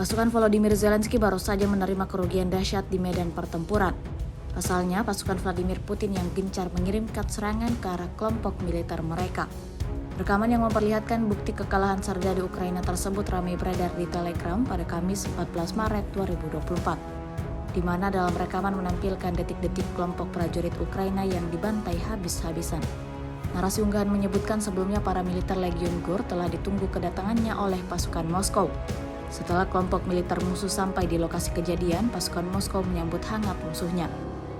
Pasukan Volodymyr Zelensky baru saja menerima kerugian dahsyat di medan pertempuran. Pasalnya, pasukan Vladimir Putin yang gencar mengirimkan serangan ke arah kelompok militer mereka. Rekaman yang memperlihatkan bukti kekalahan serdadu Ukraina tersebut ramai beredar di Telegram pada Kamis 14 Maret 2024, di mana dalam rekaman menampilkan detik-detik kelompok prajurit Ukraina yang dibantai habis-habisan. Narasi unggahan menyebutkan sebelumnya para militer Legion Gur telah ditunggu kedatangannya oleh pasukan Moskow. Setelah kelompok militer musuh sampai di lokasi kejadian, pasukan Moskow menyambut hangat musuhnya.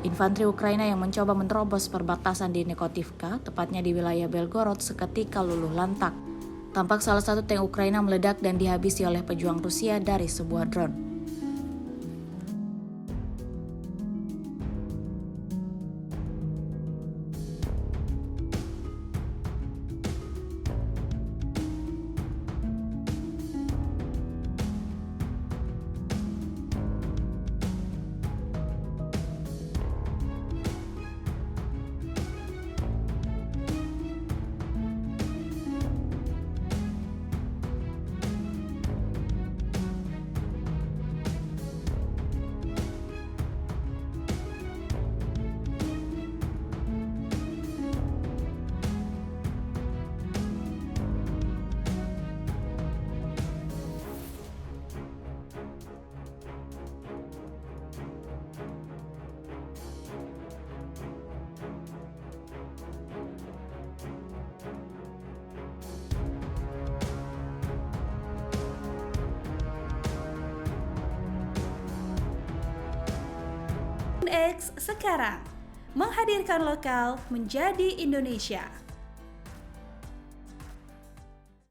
Infanteri Ukraina yang mencoba menerobos perbatasan di Nekotivka, tepatnya di wilayah Belgorod, seketika luluh lantak. Tampak salah satu tank Ukraina meledak dan dihabisi oleh pejuang Rusia dari sebuah drone. X sekarang menghadirkan lokal menjadi Indonesia.